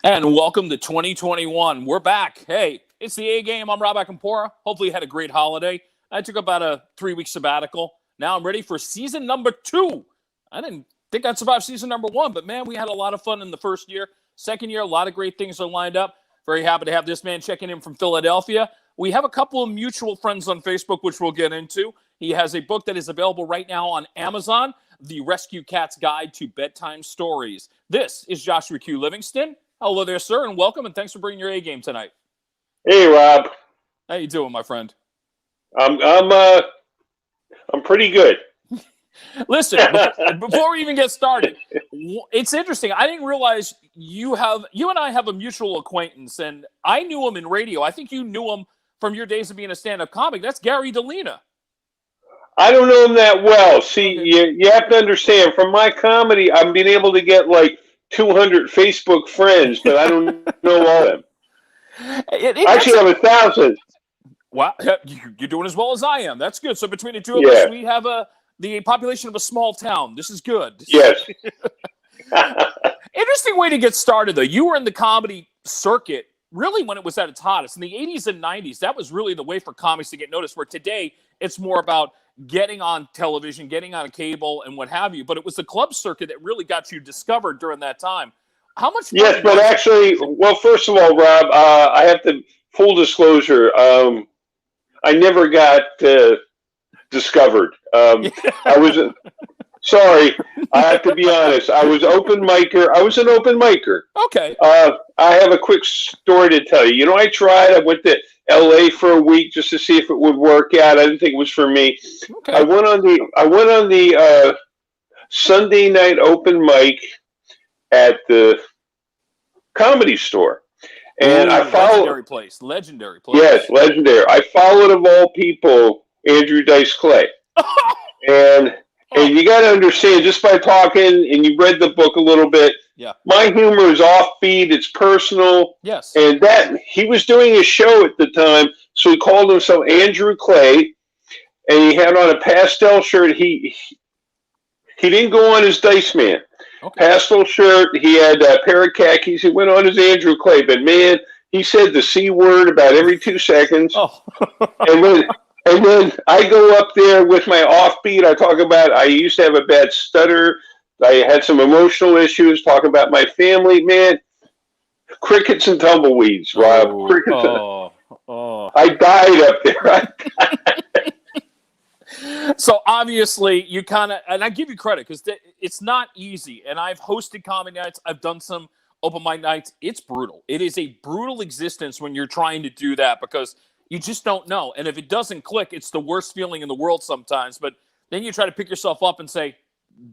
And welcome to 2021. We're back. Hey, it's the A game. I'm Rob Akampora. Hopefully you had a great holiday. I took about a 3-week sabbatical. Now I'm ready for season number 2. I didn't think I'd survive season number 1, but man, we had a lot of fun in the first year. Second year, a lot of great things are lined up. Very happy to have this man checking in from Philadelphia. We have a couple of mutual friends on Facebook, which we'll get into. He has a book that is available right now on Amazon, The Rescue Cat's Guide to Bedtime Stories. This is Joshua Q. Livingston. Hello there, sir, and welcome, and thanks for bringing your A game tonight. Hey, Rob. How you doing, my friend? I'm pretty good. Listen, before we even get started, it's interesting. I didn't realize you and I have a mutual acquaintance, and I knew him in radio. I think you knew him from your days of being a stand-up comic. That's Gary DeLina. I don't know him that well. See, you have to understand, from my comedy, I've been able to get like 200 Facebook friends, but I don't know all of them. I actually have 1,000. Wow, you're doing as well as I am. That's good. So between the two of us, we have the population of a small town. This is good. Yes. Interesting way to get started, though. You were in the comedy circuit really when it was at its hottest. In the 80s and 90s, that was really the way for comics to get noticed, where today it's more about getting on television, getting on cable, and what have you. But it was the club circuit that really got you discovered during that time. How much fun? Yes, but actually, well, first of all, Rob, I have to, full disclosure, I never got discovered. I was, sorry, I have to be honest. I was open micer. I was an open micer. Okay. I have a quick story to tell you. You know, I tried. I went to LA for a week just to see if it would work out. I didn't think it was for me. Okay. I went on the Sunday night open mic at the Comedy Store. And I followed legendary place. Yes, legendary. I followed, of all people, Andrew Dice Clay. and you got to understand, just by talking, and you read the book a little bit, my humor is offbeat, it's personal. Yes. And that he was doing a show at the time, so he called himself Andrew Clay, and he had on a pastel shirt. He didn't go on as Dice Man. Okay. Pastel shirt. He had a pair of khakis. He went on as Andrew Clay, but man, he said the C word about every 2 seconds. Oh. and then I go up there with my offbeat. I talk about I used to have a bad stutter. I had some emotional issues. Talk about my family. Man, crickets and tumbleweeds, Rob. I died up there. So obviously you kind of, and I give you credit because it's not easy. And I've hosted comedy nights. I've done some open mic nights. It's brutal. It is a brutal existence when you're trying to do that because you just don't know. And if it doesn't click, it's the worst feeling in the world sometimes. But then you try to pick yourself up and say,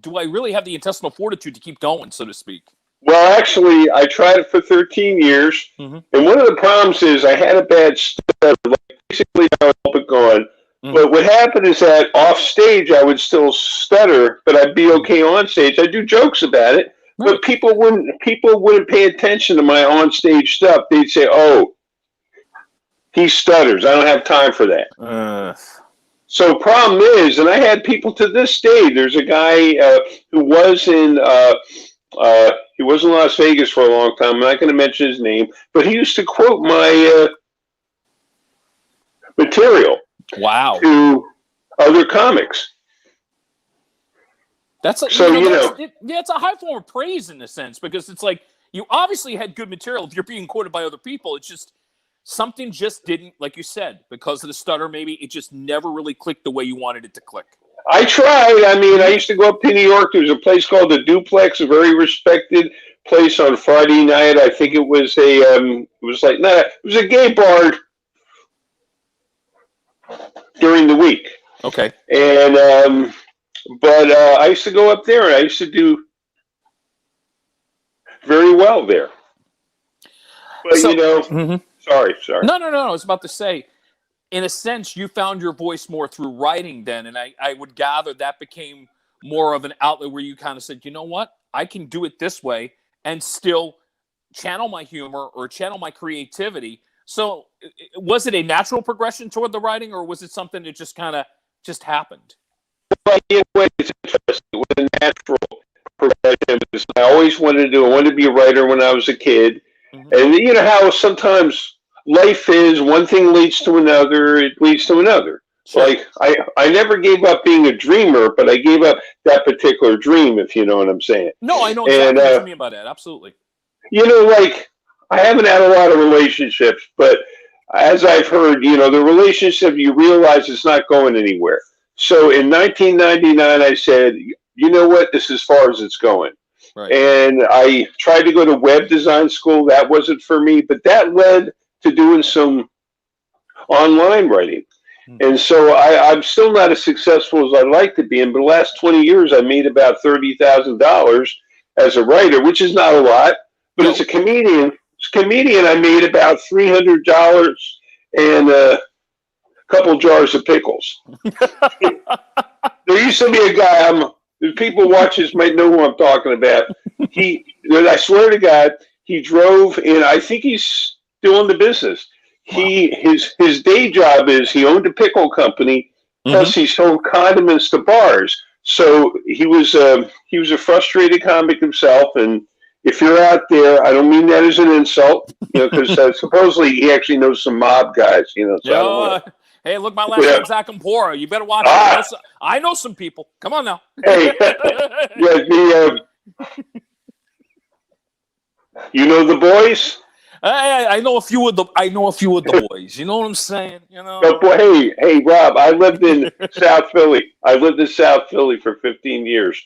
do I really have the intestinal fortitude to keep going, so to speak? Well, actually, I tried it for 13 years. Mm-hmm. And one of the problems is I had a bad stutter. Like basically, I was gone. But what happened is that off stage, I would still stutter, but I'd be okay on stage. I do jokes about it, but people wouldn't pay attention to my on stage stuff. They'd say, "Oh, he stutters. I don't have time for that." So problem is, and I had people to this day. There's a guy who was in he was in Las Vegas for a long time. I'm not going to mention his name, but he used to quote my material. Wow. To other comics. That's a, so it's a high form of praise in a sense because it's like you obviously had good material. If you're being quoted by other people, it's just something just didn't, like you said, because of the stutter. Maybe it just never really clicked the way you wanted it to click. I tried. I mean, I used to go up to New York. There was a place called the Duplex, a very respected place on Friday night. I think it was it was a gay bar during the week. Okay. And but I used to go up there and I used to do very well there. But sorry. No. I was about to say, in a sense, you found your voice more through writing then, and I would gather that became more of an outlet where you kind of said, you know what, I can do it this way and still channel my humor or channel my creativity. So was it a natural progression toward the writing, or was it something that just kind of just happened? Well, in a way, it's interesting. It was a natural progression. I always wanted to do. I wanted to be a writer when I was a kid, And you know how sometimes life is one thing leads to another, it leads to another. Sure. Like I never gave up being a dreamer, but I gave up that particular dream, if you know what I'm saying. No, I know exactly what you mean by that. Absolutely. You know, like I haven't had a lot of relationships, but as I've heard, you know, the relationship, you realize it's not going anywhere. So in 1999, I said, you know what, this is as far as it's going. Right. And I tried to go to web design school. That wasn't for me, but that led to doing some online writing. And so I'm still not as successful as I'd like to be. In the last 20 years, I made about $30,000 as a writer, which is not a lot, but as a comedian, I made about $300 and a couple jars of pickles. There used to be a guy, people watch this might know who I'm talking about. I swear to God, he drove, and I think he's still in the business. Wow. His day job is he owned a pickle company, plus he sold condiments to bars. So he was a frustrated comic himself. And if you're out there, I don't mean that as an insult, you know, because supposedly he actually knows some mob guys, you know. So hey, look, my last name's Akampora. You better watch it. I know some people. Come on now. Hey, you know the boys. I know a few of the boys. You know what I'm saying? You know. But boy, hey, Rob, I lived in South Philly. I lived in South Philly for 15 years,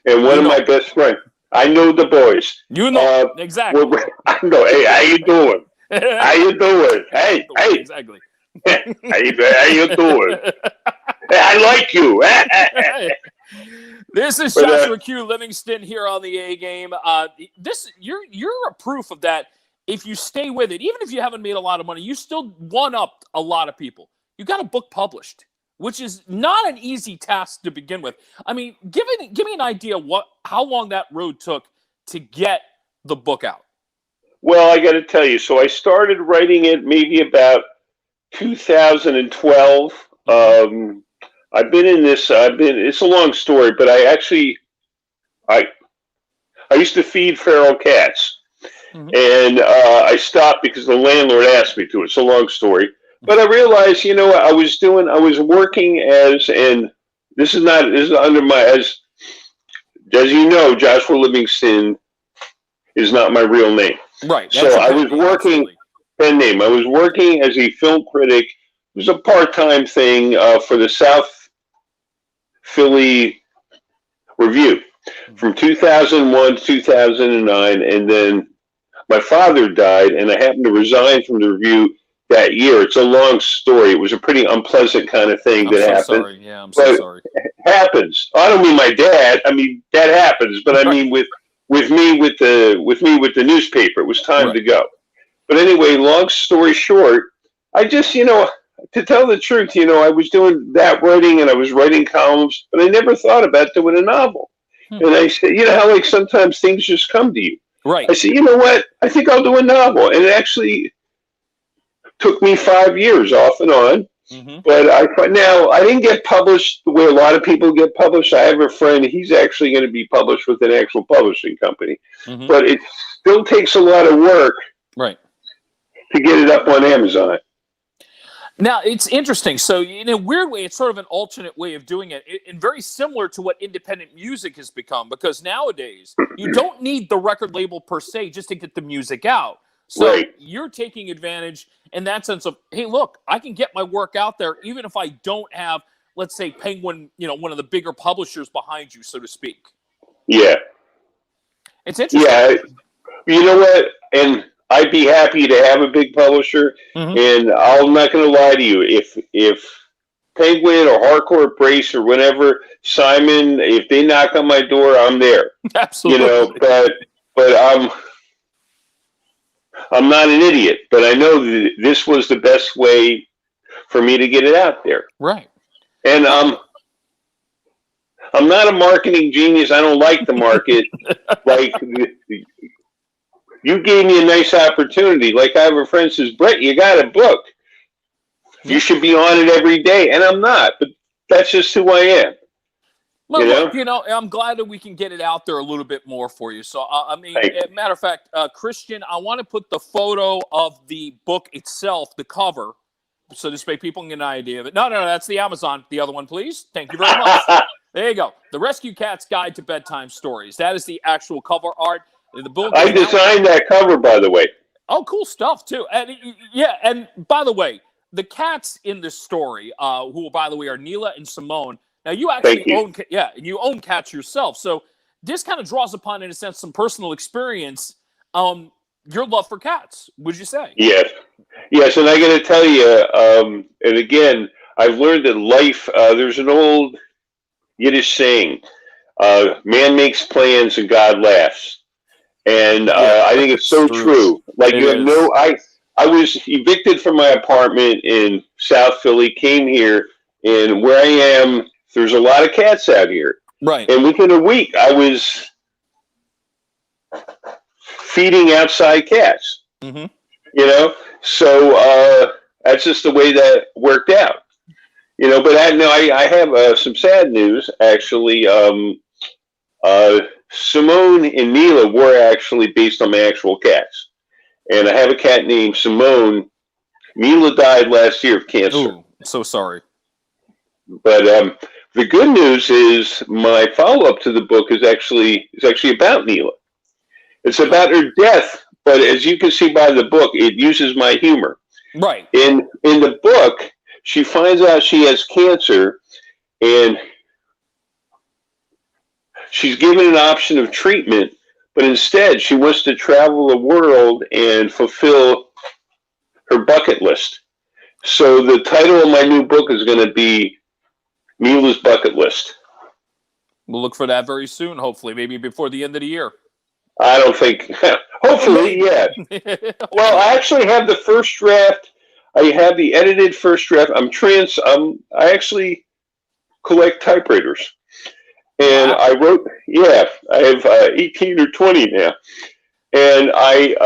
and one of my best friends. I know the boys. You know exactly. I know. Hey, how you doing? How you doing? Hey, exactly. How you doing? Hey, I like you. This is Joshua Q. Livingston here on the A Game. You're a proof of that. If you stay with it, even if you haven't made a lot of money, you still one-upped a lot of people. You got a book published, which is not an easy task to begin with. I mean, give me an idea how long that road took to get the book out. Well, I got to tell you, so I started writing it maybe about 2012. I've been in this. It's a long story, but I used to feed feral cats. And I stopped because the landlord asked me to. It's a long story. But I realized, you know, I was working as, and this is under my, as you know, Joshua Livingston is not my real name. Right. So I was working, pen name. I was working as a film critic. It was a part-time thing for the South Philly Review from 2001 to 2009. And then my father died, and I happened to resign from the Review that year. It's a long story. It was a pretty unpleasant kind of thing that happened. Sorry. Yeah, I'm so sorry. It happens. I don't mean my dad. I mean that happens. But I mean with me with the newspaper, it was time to go. But anyway, long story short, I just, you know, to tell the truth, you know, I was doing that writing and I was writing columns, but I never thought about doing a novel. And I said, you know how like sometimes things just come to you. Right. I said, you know what? I think I'll do a novel. And it actually took me 5 years off and on. But I didn't get published the way a lot of people get published. I have a friend, he's actually going to be published with an actual publishing company. But it still takes a lot of work to get it up on Amazon. Now, it's interesting. So, in a weird way, it's sort of an alternate way of doing it, and very similar to what independent music has become, because nowadays, you don't need the record label per se just to get the music out. So you're taking advantage in that sense of, hey, look, I can get my work out there even if I don't have, let's say, Penguin, you know, one of the bigger publishers behind you, so to speak. Yeah. It's interesting. Yeah. You know what? And I'd be happy to have a big publisher, and I'm not going to lie to you. If Penguin or Hardcore Brace or whatever, Simon, if they knock on my door, I'm there. Absolutely. You know, but I'm not an idiot. But I know that this was the best way for me to get it out there. Right. And I'm not a marketing genius. I don't like the market. Like. You gave me a nice opportunity. Like I have a friend says, Brett, you got a book. You should be on it every day. And I'm not, but that's just who I am. Well, look, I'm glad that we can get it out there a little bit more for you. So, matter of fact, Christian, I want to put the photo of the book itself, the cover, so this way people can get an idea of it. No, that's the Amazon. The other one, please. Thank you very much. There you go. The Rescue Cat's Guide to Bedtime Stories. That is the actual cover art. The book. I designed that cover, by the way. Oh, cool stuff, too. And and by the way, the cats in this story, who, by the way, are Neela and Simone. Now, you actually own cats yourself. So this kind of draws upon, in a sense, some personal experience, your love for cats, would you say? Yes. And I got to tell you, and again, I've learned that life, there's an old Yiddish saying, man makes plans and God laughs. And I think it's so true. Like, I was evicted from my apartment in South Philly, came here, and where I am, there's a lot of cats out here. Right. And within a week, I was feeding outside cats. Mm-hmm. So that's just the way that worked out. But I have some sad news, actually. Simone and Neela were actually based on my actual cats. And I have a cat named Simone. Neela died last year of cancer. Ooh, so sorry. But the good news is my follow-up to the book is actually about Neela. It's about her death, but as you can see by the book, it uses my humor. Right. In the book, she finds out she has cancer, and she's given an option of treatment, but instead she wants to travel the world and fulfill her bucket list. So the title of my new book is going to be Neela's Bucket List. We'll look for that very soon, hopefully, maybe before the end of the year. I don't think, hopefully, yeah. Well, I actually have the first draft. I have the edited first draft. I actually collect typewriters. And wow. I have 18 or 20 now. And I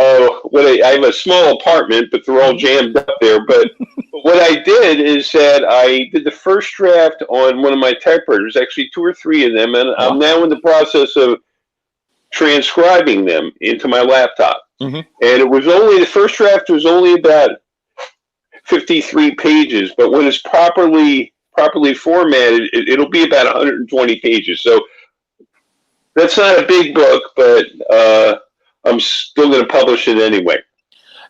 have a small apartment, but they're all jammed up there. But what I did is that I did the first draft on one of my typewriters, actually 2 or 3 of them, and I'm now in the process of transcribing them into my laptop. Mm-hmm. And the first draft was only about 53 pages, but when it's properly formatted, it'll be about 120 pages. So that's not a big book, but I'm still going to publish it anyway.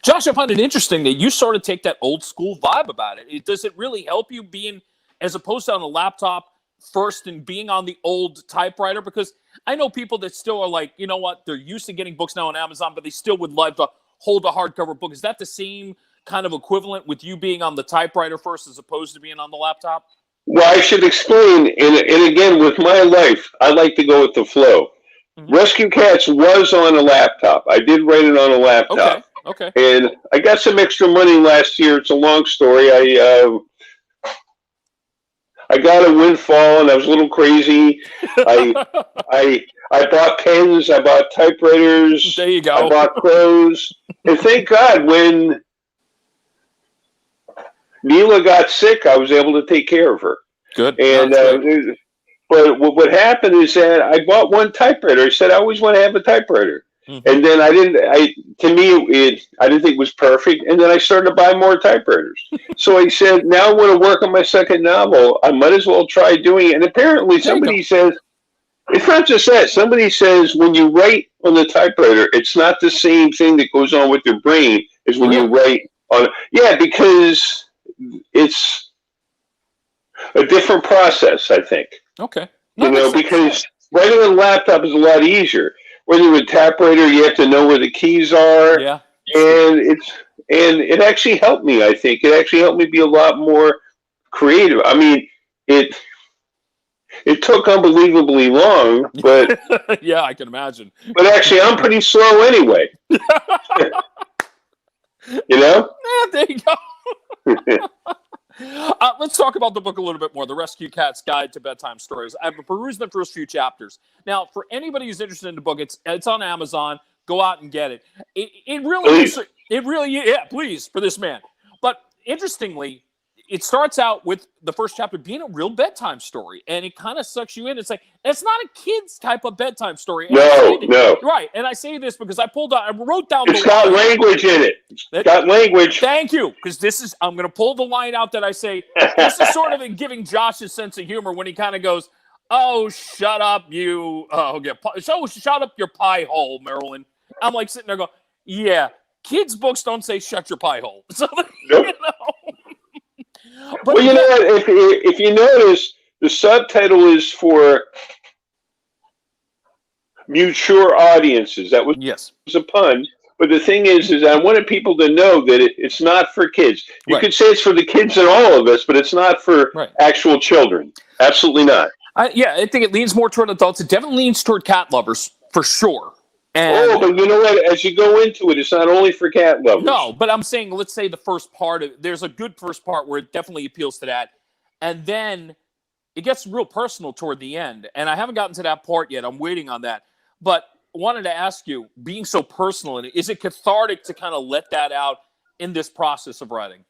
Josh, I find it interesting that you sort of take that old school vibe about it. Does it really help you being, as opposed to on a laptop first and being on the old typewriter? Because I know people that still are like, you know what, they're used to getting books now on Amazon, but they still would love to hold a hardcover book. Is that the same kind of equivalent with you being on the typewriter first as opposed to being on the laptop? Well, I should explain, and again, with my life, I like to go with the flow. Mm-hmm. Rescue Cats was on a laptop. I did write it on a laptop. Okay. And I got some extra money last year. It's a long story. I got a windfall, and I was a little crazy. I bought pens. I bought typewriters. There you go. I bought clothes. And thank God, when Neela got sick, I was able to take care of her. Good. And but what happened is that I bought one typewriter. I said I always want to have a typewriter. Mm-hmm. And then I didn't think it was perfect. And then I started to buy more typewriters. So I said, now I want to work on my second novel. I might as well try doing it. And apparently somebody says, it's not just that. Somebody says when you write on the typewriter, it's not the same thing that goes on with your brain as when you write on it. Yeah, because it's a different process, I think. Okay. Because writing on a laptop is a lot easier. When with typewriter, you have to know where the keys are. Yeah. And it actually helped me, I think. It actually helped me be a lot more creative. I mean, it took unbelievably long, but yeah, I can imagine. But actually, I'm pretty slow anyway. Yeah, there you go. Let's talk about the book a little bit more. The Rescue Cat's Guide to Bedtime Stories. I've perused the first few chapters. Now, for anybody who's interested in the book, it's on Amazon. Go out and get it. It really is. It really, yeah, please, for this man. But interestingly, it starts out with the first chapter being a real bedtime story, and it kind of sucks you in. It's like, it's not a kid's type of bedtime story. And No. Right, and I say this because I wrote down It's got language in it. It's got language. Thank you, because I'm going to pull the line out that I say, this is sort of giving Josh a sense of humor when he kind of goes, oh, shut up, you, shut up your pie hole, Marilyn. I'm like sitting there going, yeah, kids' books don't say shut your pie hole. So, nope. But, well, you know what? If you notice, the subtitle is for mature audiences. That was a pun. But the thing is I wanted people to know that it's not for kids. You could say it's for the kids in all of us, but it's not for actual children. Absolutely not. I think it leans more toward adults. It definitely leans toward cat lovers, for sure. And but you know what? As you go into it, it's not only for cat lovers. No, but I'm saying, let's say the first part, there's a good first part where it definitely appeals to that. And then it gets real personal toward the end. And I haven't gotten to that part yet. I'm waiting on that. But wanted to ask you, being so personal, is it cathartic to kind of let that out in this process of writing?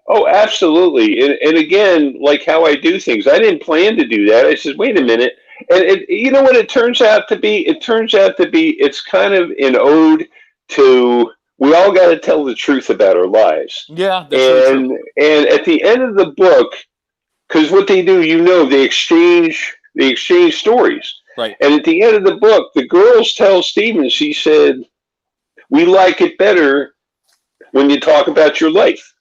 Oh, absolutely. And again, like how I do things, I didn't plan to do that. I said, wait a minute. And you know what it turns out to be? It turns out to be, it's kind of an ode to, we all got to tell the truth about our lives. Yeah. That's true. And at the end of the book, because what they do, they exchange stories. Right. And at the end of the book, the girls tell Stephen, she said, we like it better when you talk about your life.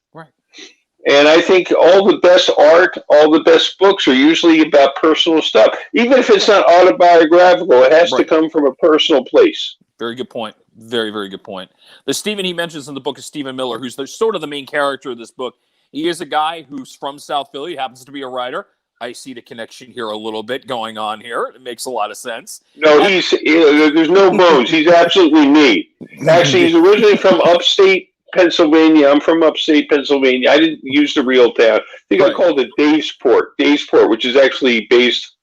And I think all the best art, all the best books are usually about personal stuff. Even if it's not autobiographical, it has to come from a personal place. Very good point. Very, very good point. The Stephen he mentions in the book is Stephen Miller, who's sort of the main character of this book. He is a guy who's from South Philly, happens to be a writer. I see the connection here a little bit going on here. It makes a lot of sense. No, there's no bones. He's absolutely me. Actually, he's originally from upstate Pennsylvania. I'm from upstate Pennsylvania. I didn't use the real town. I think I called it Davesport, which is actually based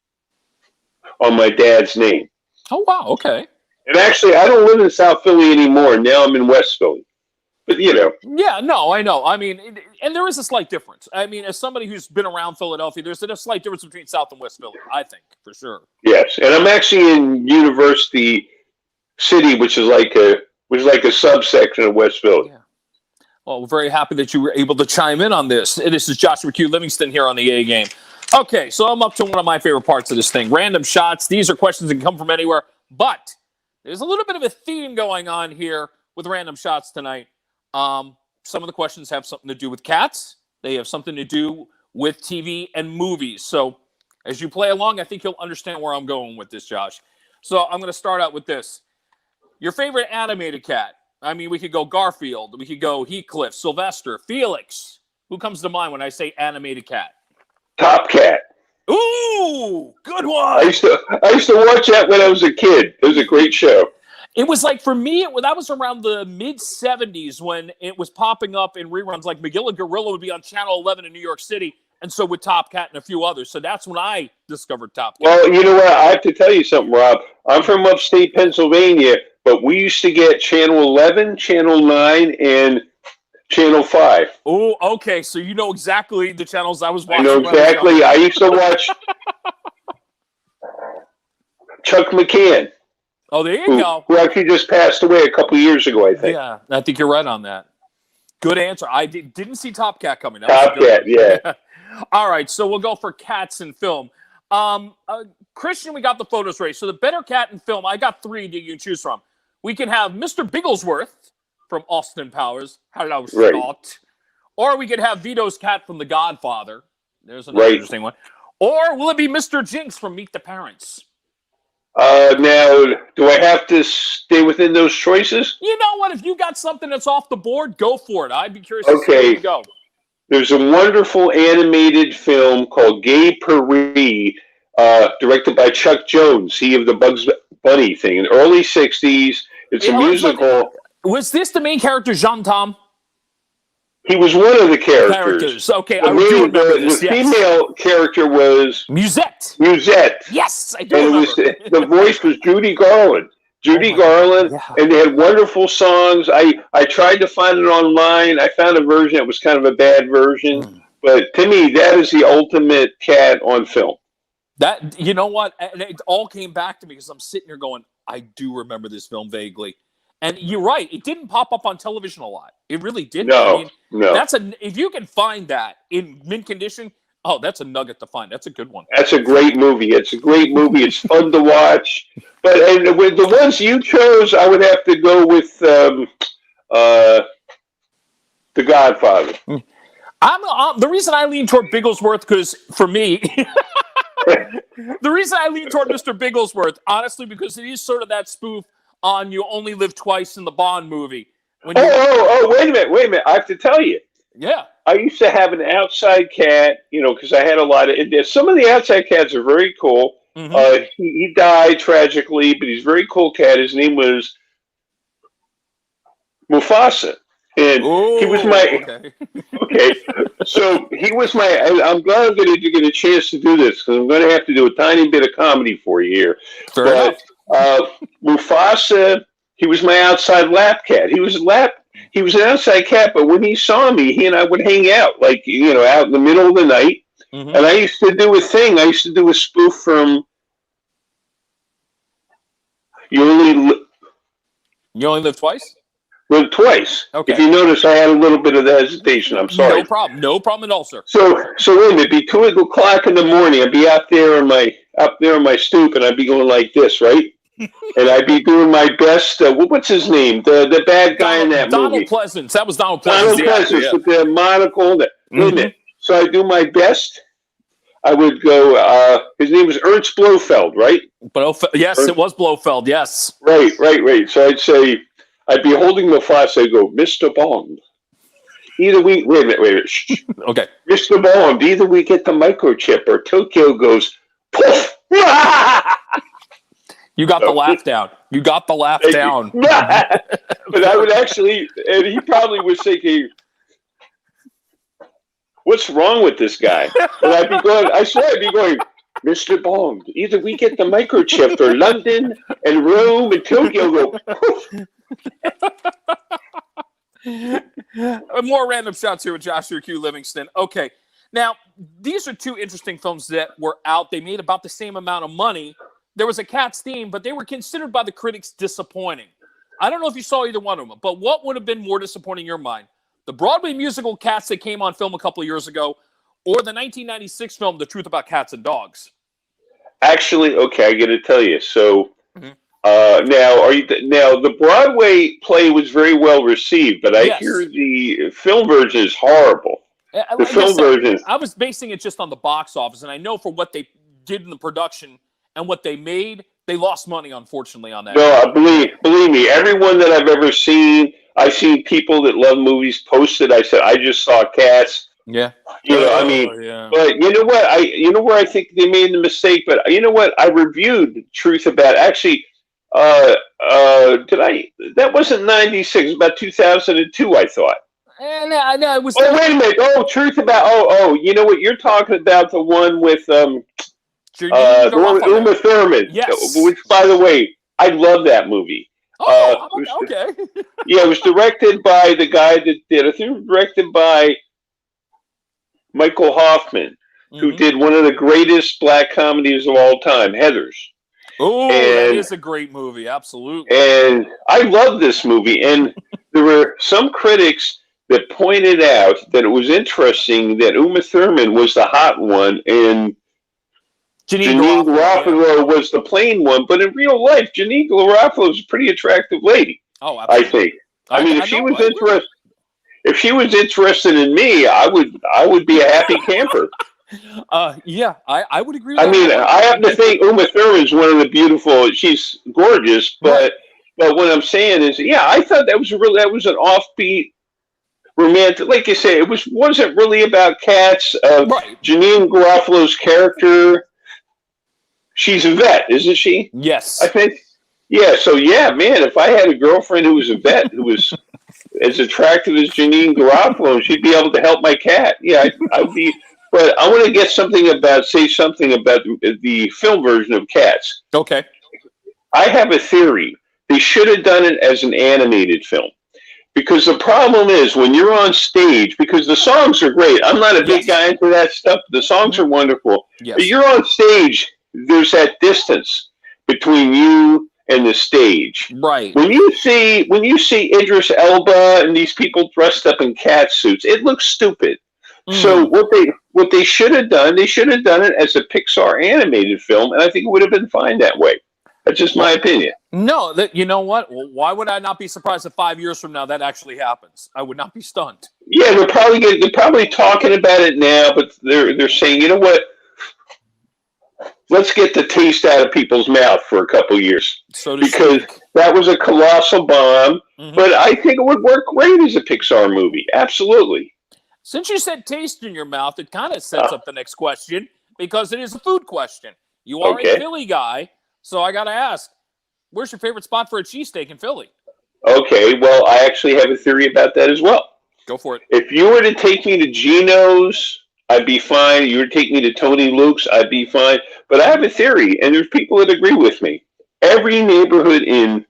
on my dad's name. Oh, wow. Okay. And actually, I don't live in South Philly anymore. Now I'm in West Philly. But, Yeah, no, I know. I mean, and there is a slight difference. I mean, as somebody who's been around Philadelphia, there's a slight difference between South and West Philly, I think, for sure. Yes, and I'm actually in University City, which is like a subsection of West Philly. Yeah. Well, we're very happy that you were able to chime in on this. This is Joshua Q. Livingston here on the A Game. Okay, so I'm up to one of my favorite parts of this thing, random shots. These are questions that can come from anywhere, but there's a little bit of a theme going on here with random shots tonight. Some of the questions have something to do with cats. They have something to do with TV and movies. So as you play along, I think you'll understand where I'm going with this, Josh. So I'm going to start out with this. Your favorite animated cat? I mean, we could go Garfield. We could go Heathcliff, Sylvester, Felix. Who comes to mind when I say animated cat? Top Cat. Ooh, good one. I used to watch that when I was a kid. It was a great show. It was like, for me, that was around the mid-'70s when it was popping up in reruns. Like McGill and Gorilla would be on Channel 11 in New York City, and so would Top Cat and a few others. So that's when I discovered Top Cat. Well, you know what? I have to tell you something, Rob. I'm from upstate Pennsylvania, but we used to get Channel 11, Channel 9, and Channel 5. Oh, okay. So you know exactly the channels I was watching. I know exactly. I used to watch Chuck McCann. Oh, there you go. Who actually just passed away a couple years ago, I think. Yeah, I think you're right on that. Good answer. I didn't see Top Cat coming. Top Cat, yeah. All right, so we'll go for cats in film. Christian, we got the photos ready. So the better cat in film, I got 3 that you can choose from. We can have Mr. Bigglesworth from Austin Powers. Hello, Scott. Or we could have Vito's cat from The Godfather. There's another interesting one. Or will it be Mr. Jinx from Meet the Parents? Now, do I have to stay within those choices? You know what? If you got something that's off the board, go for it. I'd be curious to see where you go. There's a wonderful animated film called Gay Paris, directed by Chuck Jones, he of the Bugs Bunny thing, in the early 60s. It's a musical. Was this the main character, Jean Tom? He was one of the characters. Okay, I do remember this. The female character was Musette. Yes, I do remember. The voice was Judy Garland. And they had wonderful songs. I tried to find it online. I found a version that was kind of a bad version, But to me, that is the ultimate cat on film. That, you know what? And it all came back to me because I'm sitting here going, I do remember this film vaguely. And you're right. It didn't pop up on television a lot. It really didn't. No, no. If you can find that in mint condition, oh, that's a nugget to find. That's a good one. That's a great movie. It's a great movie. It's fun to watch. But with the ones you chose, I would have to go with The Godfather. The reason I lean toward Bigglesworth, because for me, the reason I lean toward Mr. Bigglesworth, honestly, because it is sort of that spoof on You Only Live Twice in the Bond movie. Wait a minute. I have to tell you. Yeah. I used to have an outside cat, because I had a lot of. Some of the outside cats are very cool. Mm-hmm. He died tragically, but he's a very cool cat. His name was Mufasa, and he was my. Okay, so he was my. I'm glad I'm going to get a chance to do this because I'm going to have to do a tiny bit of comedy for you here. Fair enough. Mufasa, he was my outside lap cat. He was an outside cat, but when he saw me, he and I would hang out, out in the middle of the night. Mm-hmm. And I used to do a thing. I used to do a spoof from You Only Live Twice? Live Twice. Okay. If you notice, I had a little bit of hesitation. I'm sorry. No problem at all, sir. So wait a minute. It'd be 2 o'clock in the morning. I'd be up there on my stoop, and I'd be going like this, right? And I'd be doing my best. What's his name? The bad guy in that movie. Donald Pleasance. That was Donald Pleasance. Donald Pleasance with the monocle. Wait a minute. So I do my best. I would go. His name was Ernst Blofeld, right? Yes, it was Blofeld. Yes. Right. So I'd be holding Mufasa. I'd go, Mr. Bond. Either we wait a minute. Shh. Okay. Mr. Bond. Either we get the microchip, or Tokyo goes poof. You got the laugh down. But I would actually, and he probably was thinking, what's wrong with this guy? And I'd be going, Mr. Bond, either we get the microchip or London and Rome and Tokyo go poof. More random shots here with Joshua Q. Livingston. Okay. Now, these are two interesting films that were out. They made about the same amount of money. There was a Cats theme, but they were considered by the critics disappointing. I don't know if you saw either one of them, but what would have been more disappointing in your mind? The Broadway musical Cats that came on film a couple of years ago, or the 1996 film The Truth About Cats and Dogs? Actually, okay, I got to tell you. So now the Broadway play was very well received, but I hear the film version is horrible. The film version. I was basing it just on the box office, and I know for what they did in the production and what they made, they lost money, unfortunately, on that. No, believe me, everyone that I've ever seen, I've seen people that love movies posted. I said, I just saw Cats. Yeah. But you know what? You know where I think they made the mistake. But you know what? I reviewed Truth About. Actually, did I? That wasn't 96. About 2002, I thought. No, it was. Oh, wait a minute. Truth About. You know what? You're talking about the one with Uma Thurman. Yes. Which, by the way, I love that movie. Okay. Yeah, it was directed by the guy that did. I think it was directed by Michael Hoffman, who did one of the greatest black comedies of all time, Heathers. Oh, that is a great movie. Absolutely. And I love this movie. And there were some critics that pointed out that it was interesting that Uma Thurman was the hot one and Janine Garofalo was the plain one, but in real life, Janine Garofalo is a pretty attractive lady. Oh, absolutely. I think. I mean, if she was interested in me, I would be a happy camper. Yeah, I would agree with that. I mean, I happen to think Uma Thurman is one of the beautiful. She's gorgeous, but what I'm saying is, I thought that was an offbeat, romantic. Like you say, it wasn't really about cats. Janine Garofalo's character. She's a vet, isn't she? Yes. I think. Yeah, so man, if I had a girlfriend who was a vet, who was as attractive as Janine Garofalo, she'd be able to help my cat. Yeah, I'd be. But I want to say something about the film version of Cats. Okay. I have a theory. They should have done it as an animated film Because the problem is when you're on stage, because the songs are great. I'm not a big guy into that stuff. The songs are wonderful. Yes. But you're on stage, there's that distance between you and the stage. Right. When you see Idris Elba and these people dressed up in cat suits, it looks stupid. So what they should have done, they should have done it as a Pixar animated film, and I think it would have been fine that way. That's just my opinion. No, you know what? Well, why would I not be surprised if 5 years from now that actually happens? I would not be stunned. Yeah, they're probably talking about it now, but they're saying, you know what? Let's get the taste out of people's mouth for a couple years, because that was a colossal bomb. But I think it would work great as a Pixar movie. Absolutely. Since you said taste in your mouth, it kind of sets up the next question, because it is a food question. You are a Philly guy, so I got to ask, where's your favorite spot for a cheesesteak in Philly? Okay, well, I actually have a theory about that as well. Go for it. If you were to take me to Gino's, I'd be fine. If you were to take me to Tony Luke's, I'd be fine. But I have a theory, and there's people that agree with me. Every neighborhood in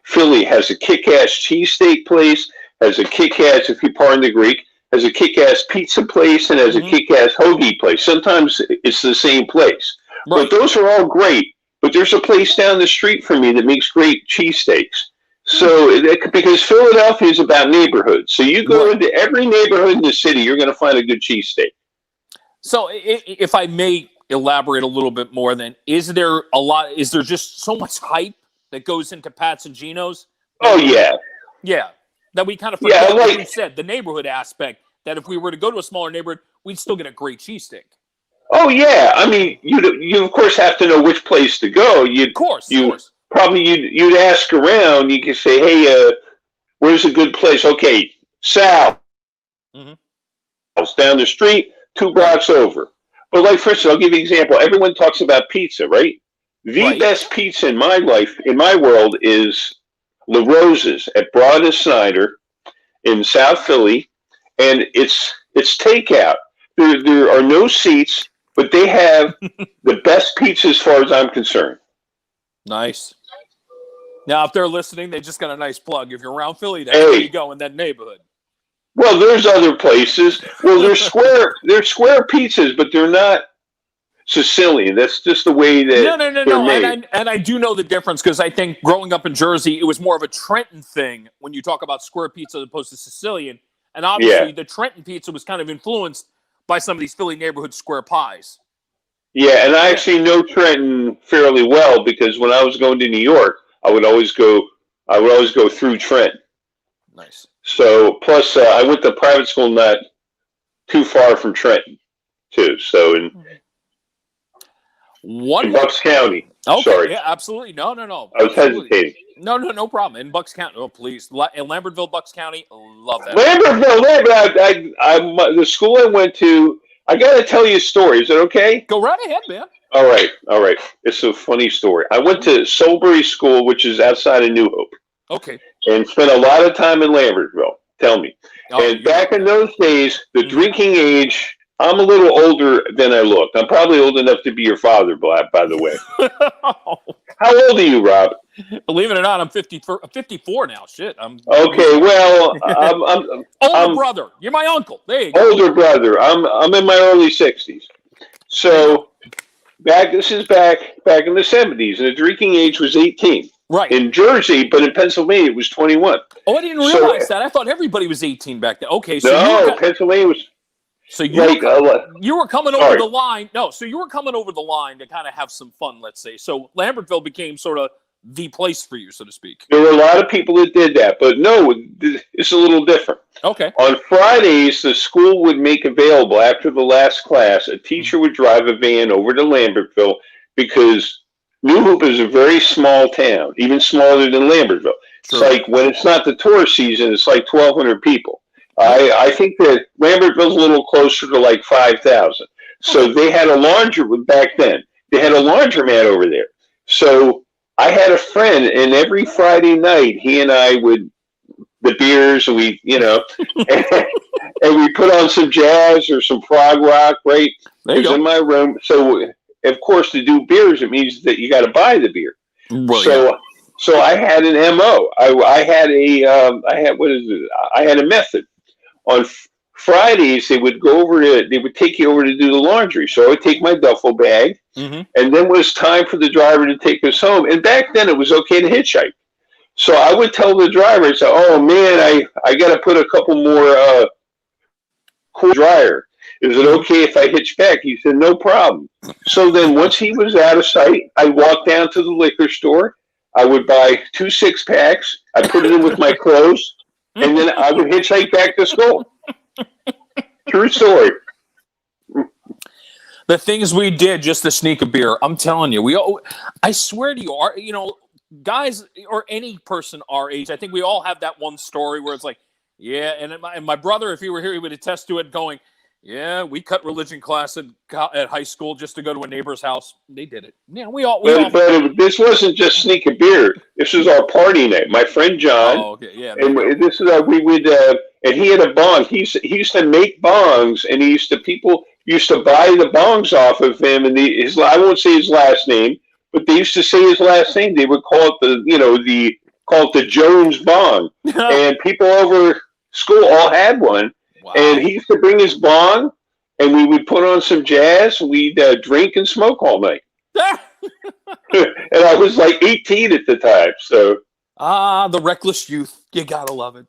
Philly has a kick-ass cheesesteak place, has a kick-ass, if you pardon the Greek, has a kick-ass pizza place, and has a kick-ass hoagie place. Sometimes it's the same place. Right. But those are all great. But there's a place down the street from me that makes great cheesesteaks. So, because Philadelphia is about neighborhoods. So you go into every neighborhood in the city, you're going to find a good cheesesteak. So if I may elaborate a little bit more, then, is there just so much hype that goes into Pat's and Gino's? Oh, yeah. Yeah. That we kind of forget, like you said, the neighborhood aspect, that if we were to go to a smaller neighborhood, we'd still get a great cheesesteak. Oh, yeah. I mean, you of course have to know which place to go. Of course. Probably you'd ask around. You could say, hey, where's a good place? Okay, Sal. Down the street, 2 blocks over. But like, for instance, I'll give you an example. Everyone talks about pizza, right? The best pizza in my life, in my world, is La Rosa's at Broad and Snyder in South Philly, and it's takeout. There are no seats, but they have the best pizza as far as I'm concerned. Nice. Now, if they're listening, they just got a nice plug. If you're around Philly, that's where you go in that neighborhood. Well, there's other places. Well, they're square pizzas, but they're not Sicilian. That's just the way that No. And I do know the difference, because I think growing up in Jersey, it was more of a Trenton thing when you talk about square pizza as opposed to Sicilian. And obviously, the Trenton pizza was kind of influenced by some of these Philly neighborhood square pies. Yeah, and I actually know Trenton fairly well, because when I was going to New York, I would always go through Trenton. Nice. So, plus I went to private school not too far from Trenton, too. So in Bucks County. Okay, sorry. Yeah, absolutely. No. I was hesitating. No problem. In Bucks County. Oh, please. In Lambertville, Bucks County. Love that. Lambertville. The school I went to, I got to tell you a story. Is it okay? Go right ahead, man. All right. It's a funny story. I went to Soulbury School, which is outside of New Hope. Okay. And spent a lot of time in Lambertville. Tell me. And back in those days, the drinking age, I'm a little older than I looked. I'm probably old enough to be your father, by the way. How old are you, Rob? Believe it or not, I'm 54 now. Shit. Okay, well, I'm older brother. You're my uncle. There you go. Older brother. I'm in my early 60s. So this is back in the 70s, and the drinking age was 18. Right. In Jersey, but in Pennsylvania it was 21. Oh, I didn't realize that. I thought everybody was 18 back then. Okay, so Pennsylvania was. So you were coming over the line. No, so you were coming over the line to kind of have some fun, let's say. So Lambertville became sort of the place for you, so to speak. There were a lot of people that did that, but no, it's a little different. Okay. On Fridays, the school would make available, after the last class, a teacher would drive a van over to Lambertville, because New Hope is a very small town, even smaller than Lambertville. Sure. It's like, when it's not the tourist season, it's like 1,200 people. I think that Lambertville's a little closer to like 5,000. So they had a laundromat back then. They had a laundromat over there. So I had a friend, and every Friday night, he and I would, the beers, and we, and we put on some jazz or some prog rock, right? It was in my room. So, of course, to do beers, it means that you got to buy the beer. Well, So I had an MO. I had a method. On Fridays, they would take you over to do the laundry. So I would take my duffel bag, and then when it was time for the driver to take us home. And back then, it was okay to hitchhike. So I would tell the driver, I said, "Oh man, I got to put a couple more cool dryer. Is it okay if I hitch back?" He said, "No problem." So then once he was out of sight, I walked down to the liquor store. I would buy 2 6-packs. I put it in with my clothes, and then I would hitchhike back to school. True story. The things we did just to sneak a beer. I'm telling you, I swear to you, guys or any person our age, I think we all have that one story where it's like, yeah, and my brother, if he were here, he would attest to it going, yeah, we cut religion class at high school just to go to a neighbor's house. They did it. Yeah, But this wasn't just sneak a beer. This was our party night. My friend John. Oh, okay, yeah. And this is we would, and he had a bong. He used to make bongs, and people used to buy the bongs off of him. And I won't say his last name, but they used to say his last name. They would call it the Jones bong, and people over school all had one. Wow. And he used to bring his bong, and we would put on some jazz. We'd drink and smoke all night. And I was like 18 at the time. So the reckless youth. You gotta love it.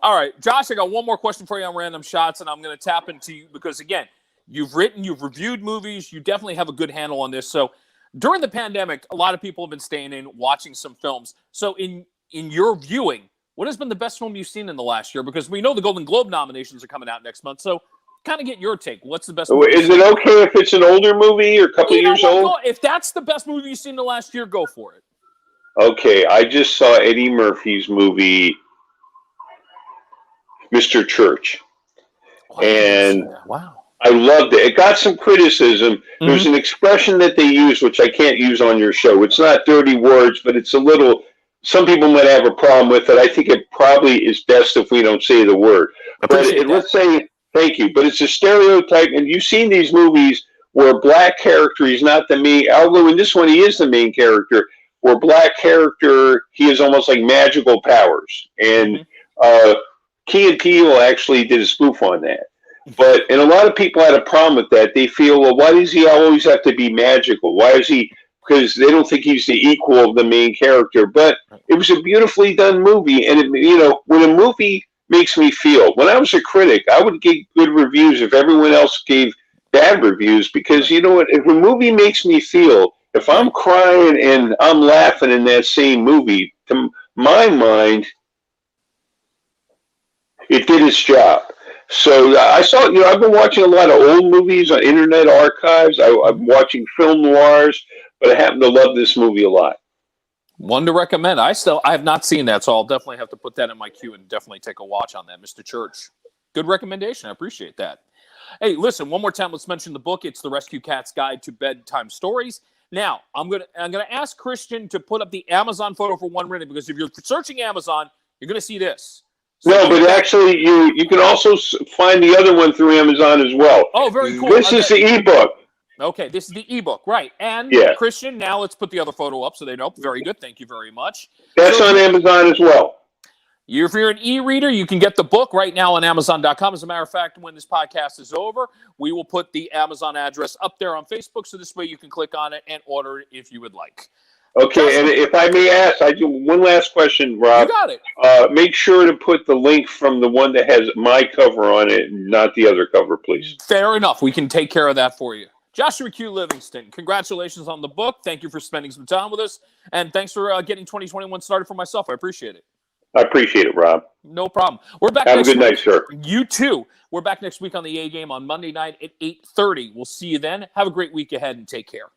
All right, Josh, I got one more question for you on random shots, and I'm going to tap into you because, again, you've reviewed movies. You definitely have a good handle on this. So during the pandemic, a lot of people have been staying in, watching some films. So in your viewing, what has been the best film you've seen in the last year? Because we know the Golden Globe nominations are coming out next month. So kind of get your take. What's the best movie? Is it okay if it's an older movie or a couple of years old? If that's the best movie you've seen in the last year, go for it. Okay, I just saw Eddie Murphy's movie, Mr. Church. And wow. I loved it. It got some criticism. Mm-hmm. There's an expression that they use, which I can't use on your show. It's not dirty words, but it's a little... Some people might have a problem with it. I think it probably is best if we don't say the word. Let's say, thank you, but it's a stereotype, and you've seen these movies where black character, he's not the main, although in this one he is the main character, where black character, he has almost like magical powers. And Key and Peele actually did a spoof on that. And a lot of people had a problem with that. They feel, well, why does he always have to be magical? Why is he... Because they don't think he's the equal of the main character. But it was a beautifully done movie. And, when a movie makes me feel, when I was a critic, I would give good reviews if everyone else gave bad reviews. Because, you know what, if a movie makes me feel, if I'm crying and I'm laughing in that same movie, to my mind, it did its job. So I've been watching a lot of old movies on Internet Archives. I'm watching film noirs. But I happen to love this movie a lot. One to recommend. I have not seen that, so I'll definitely have to put that in my queue and definitely take a watch on that, Mr. Church. Good recommendation. I appreciate that. Hey, listen, one more time, let's mention the book. It's The Rescue Cat's Guide to Bedtime Stories. Now, I'm gonna ask Christian to put up the Amazon photo for 1 minute, because if you're searching Amazon, you're going to see this. So no, but actually, you can also find the other one through Amazon as well. Oh, very cool. This is the ebook. Okay, this is the ebook, right? And Christian, now let's put the other photo up so they know. Very good, thank you very much. That's on Amazon as well. If you're an e-reader, you can get the book right now on Amazon.com. As a matter of fact, when this podcast is over, we will put the Amazon address up there on Facebook, so this way you can click on it and order it if you would like. Okay, and if I may ask, I do one last question, Rob. You got it. Make sure to put the link from the one that has my cover on it, not the other cover, please. Fair enough. We can take care of that for you. Joshua Q. Livingston, congratulations on the book. Thank you for spending some time with us. And thanks for getting 2021 started for myself. I appreciate it. I appreciate it, Rob. No problem. We're back Have next a good week. night, sir. You too. We're back next week on the A Game on Monday night at 8:30. We'll see you then. Have a great week ahead and take care.